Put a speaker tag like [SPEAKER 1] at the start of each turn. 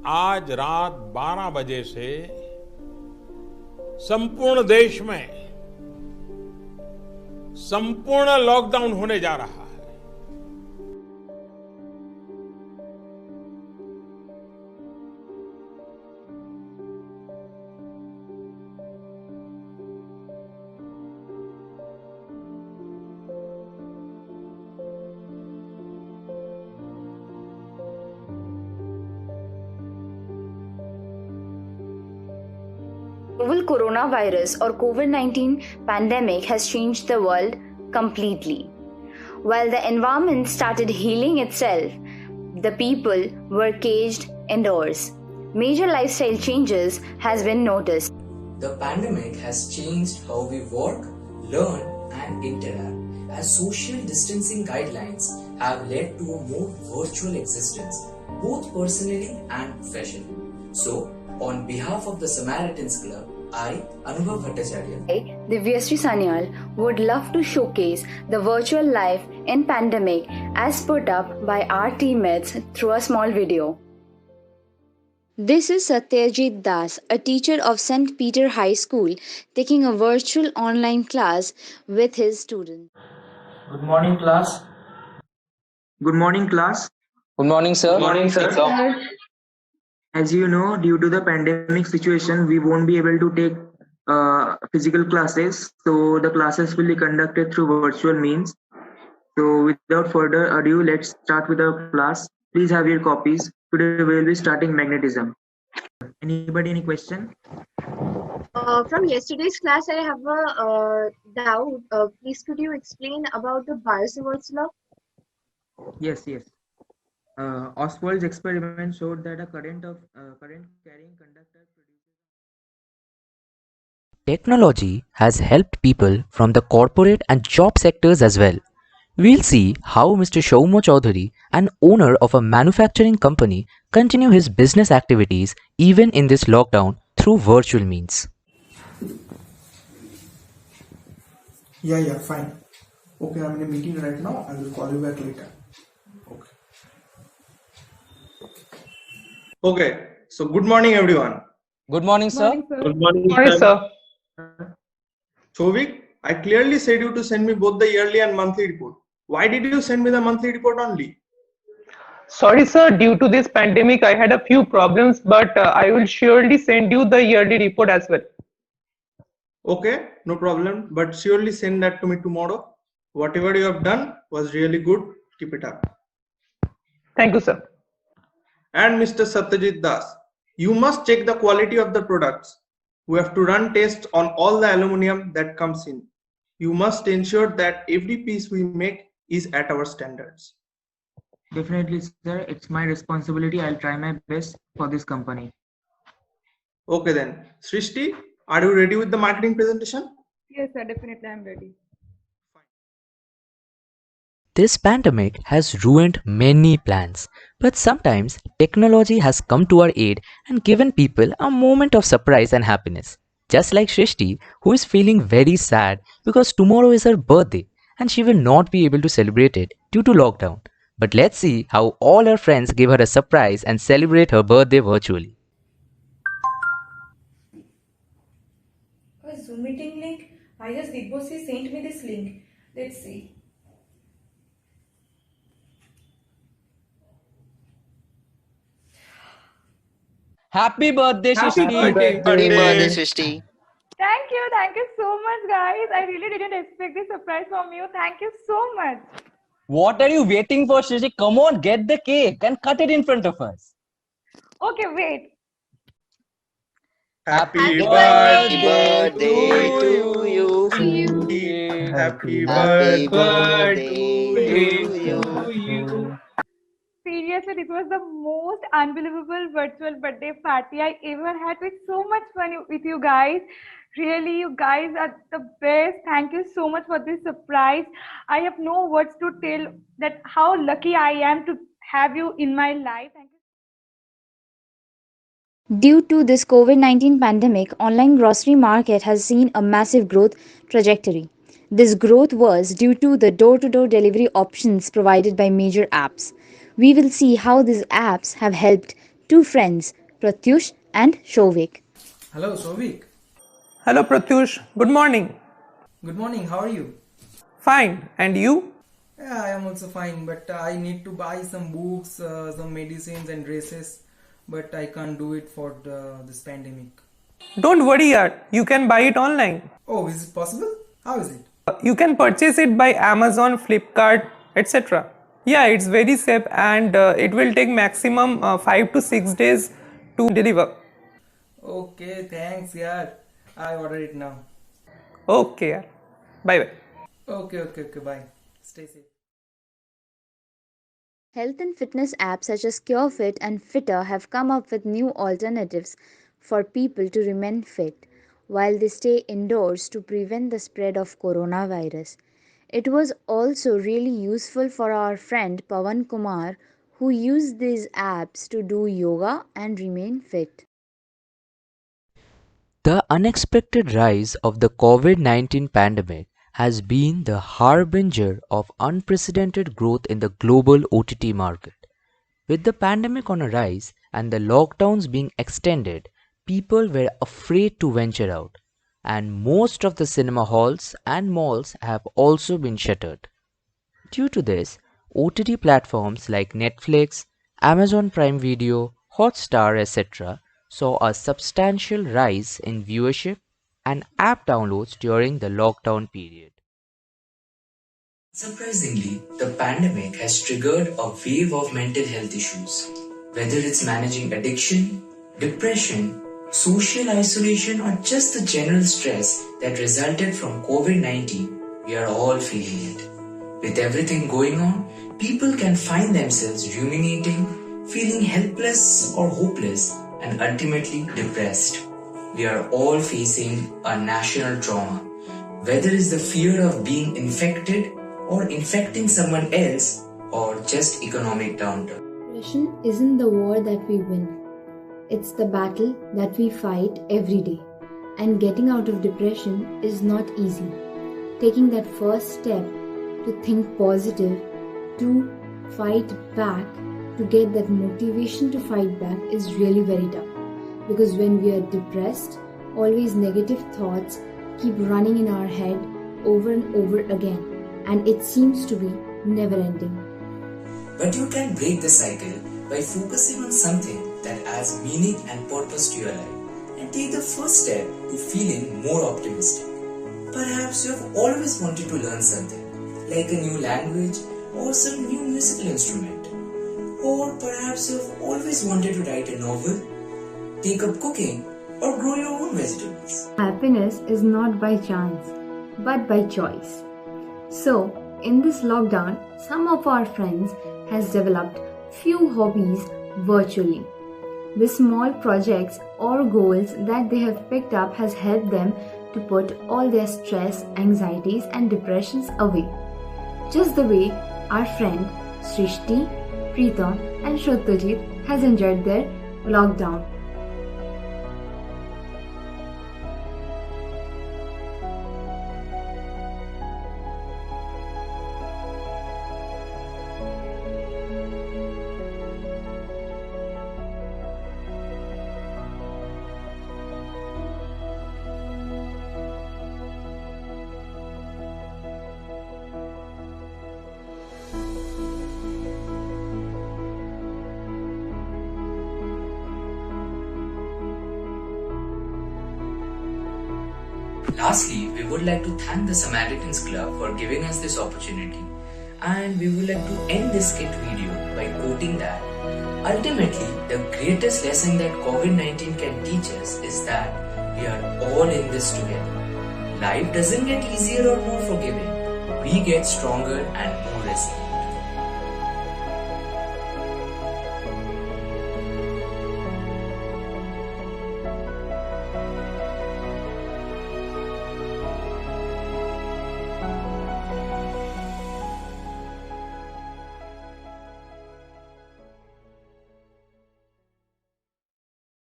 [SPEAKER 1] आज रात 12 बजे से संपूर्ण देश में संपूर्ण लॉकडाउन होने जा रहा है।
[SPEAKER 2] Novel coronavirus or COVID-19 pandemic has changed the world completely. While the environment started healing itself, the people were caged indoors. Major lifestyle changes has been noticed.
[SPEAKER 3] The pandemic has changed how we work, learn, and interact, as social distancing guidelines have led to a more virtual existence, both personally and professionally. So, on behalf of the Samaritans Club, I, Anubhav Bhattacharya,
[SPEAKER 2] I, Divyasri Sanyal, would love to showcase the virtual life in pandemic as put up by our teammates through a small video. This is Satyajit Das, a teacher of St. Peter High School, taking a virtual online class with his students.
[SPEAKER 4] Good morning, class.
[SPEAKER 5] Good morning, class.
[SPEAKER 6] Good morning, sir.
[SPEAKER 4] Good morning, sir.
[SPEAKER 5] As you know, due to the pandemic situation, we won't be able to take physical classes. So the classes will be conducted through virtual means. So without further ado, let's start with our class. Please have your copies. Today we will be starting magnetism. Anybody, any question?
[SPEAKER 7] From yesterday's class, I have a doubt. Please, could you explain about the Biot-Savart's law?
[SPEAKER 5] Yes. Oswald's experiment showed that a current carrying conductor produces.
[SPEAKER 6] Technology has helped people from the corporate and job sectors as well. We'll see how Mr. Shouma Chaudhary, an owner of a manufacturing company, continue his business activities even in this lockdown through virtual means.
[SPEAKER 8] Yeah, fine. Okay, I'm in a meeting right now. I will call you back later.
[SPEAKER 4] Okay, so good morning, everyone.
[SPEAKER 6] Good morning, sir.
[SPEAKER 4] Good morning,
[SPEAKER 9] sir.
[SPEAKER 4] Chovik, I clearly said you to send me both the yearly and monthly report. Why did you send me the monthly report only?
[SPEAKER 9] Sorry, sir. Due to this pandemic, I had a few problems, but I will surely send you the yearly report as well.
[SPEAKER 4] Okay, no problem. But surely send that to me tomorrow. Whatever you have done was really good. Keep it up.
[SPEAKER 9] Thank you, sir.
[SPEAKER 4] And Mr. Satyajit Das, you must check the quality of the products. We have to run tests on all the aluminum that comes in. You must ensure that every piece we make is at our standards.
[SPEAKER 5] Definitely, sir. It's my responsibility. I'll try my best for this company.
[SPEAKER 4] Okay then. Srishti, are you ready with the marketing presentation?
[SPEAKER 10] Yes, sir. Definitely, I'm ready.
[SPEAKER 6] This pandemic has ruined many plans, but sometimes technology has come to our aid and given people a moment of surprise and happiness. Just like Shrishti, who is feeling very sad because tomorrow is her birthday and she will not be able to celebrate it due to lockdown. But let's see how all her friends give her a surprise and celebrate her birthday virtually.
[SPEAKER 10] A Zoom meeting link? I guess Big Boss sent me this link. Let's see.
[SPEAKER 6] Happy birthday, Shrishti!
[SPEAKER 4] Happy
[SPEAKER 11] birthday, Srishti.
[SPEAKER 10] Thank you so much, guys. I really didn't expect this surprise from you. Thank you so much.
[SPEAKER 6] What are you waiting for, Shrishti? Come on, get the cake and cut it in front of us.
[SPEAKER 10] Okay, wait.
[SPEAKER 4] Happy
[SPEAKER 11] birthday to you.
[SPEAKER 4] Happy
[SPEAKER 11] Happy
[SPEAKER 4] birthday
[SPEAKER 11] to you.
[SPEAKER 10] Seriously, this was the most unbelievable virtual birthday party I ever had with so much fun with you guys. Really, you guys are the best. Thank you so much for this surprise. I have no words to tell that how lucky I am to have you in my life. Thank you.
[SPEAKER 2] Due to this COVID-19 pandemic, online grocery market has seen a massive growth trajectory. This growth was due to the door-to-door delivery options provided by major apps. We will see how these apps have helped two friends, Pratyush and Shovik.
[SPEAKER 8] Hello, Sovik.
[SPEAKER 9] Hello Pratyush, good morning.
[SPEAKER 8] Good morning. How are you?
[SPEAKER 9] Fine, and you?
[SPEAKER 8] Yeah, I am also fine, but I need to buy some books, some medicines and dresses, but I can't do it for this pandemic.
[SPEAKER 9] Don't worry yaar, you can buy it online.
[SPEAKER 8] Oh, is it possible? How is it?
[SPEAKER 9] You can purchase it by Amazon, Flipkart, etc. Yeah, it's very safe and it will take maximum 5 to 6 days to deliver.
[SPEAKER 8] Okay, thanks, yaar. I order it now.
[SPEAKER 9] Okay, yaar. Bye bye.
[SPEAKER 8] Okay, bye. Stay safe.
[SPEAKER 2] Health and fitness apps such as CureFit and Fitter have come up with new alternatives for people to remain fit while they stay indoors to prevent the spread of coronavirus. It was also really useful for our friend Pawan Kumar, who used these apps to do yoga and remain fit.
[SPEAKER 6] The unexpected rise of the COVID-19 pandemic has been the harbinger of unprecedented growth in the global OTT market. With the pandemic on a rise and the lockdowns being extended, people were afraid to venture out, and most of the cinema halls and malls have also been shuttered. Due to this, OTT platforms like Netflix, Amazon Prime Video, Hotstar, etc. saw a substantial rise in viewership and app downloads during the lockdown period.
[SPEAKER 3] Surprisingly, the pandemic has triggered a wave of mental health issues. Whether it's managing addiction, depression, social isolation, or just the general stress that resulted from COVID-19, we are all feeling it. With everything going on, people can find themselves ruminating, feeling helpless or hopeless, and ultimately depressed. We are all facing a national trauma, whether it's the fear of being infected or infecting someone else, or just economic downturn.
[SPEAKER 2] Depression isn't the war that we win. It's the battle that we fight every day. And getting out of depression is not easy. Taking that first step to think positive, to fight back, to get that motivation to fight back is really very tough. Because when we are depressed, always negative thoughts keep running in our head over and over again. And it seems to be never ending.
[SPEAKER 3] But you can break the cycle by focusing on something that adds meaning and purpose to your life, and take the first step to feeling more optimistic. Perhaps you have always wanted to learn something, like a new language or some new musical instrument. Or perhaps you have always wanted to write a novel, take up cooking, or grow your own vegetables.
[SPEAKER 2] Happiness is not by chance, but by choice. So, in this lockdown, some of our friends has developed few hobbies virtually. The small projects or goals that they have picked up has helped them to put all their stress, anxieties and depressions away. Just the way our friend Srishti, Preetham and Shrutajit has enjoyed their lockdown.
[SPEAKER 3] Lastly, we would like to thank the Samaritans Club for giving us this opportunity, and we would like to end this skit video by quoting that ultimately the greatest lesson that COVID-19 can teach us is that we are all in this together. Life doesn't get easier or more forgiving. We get stronger and more resilient.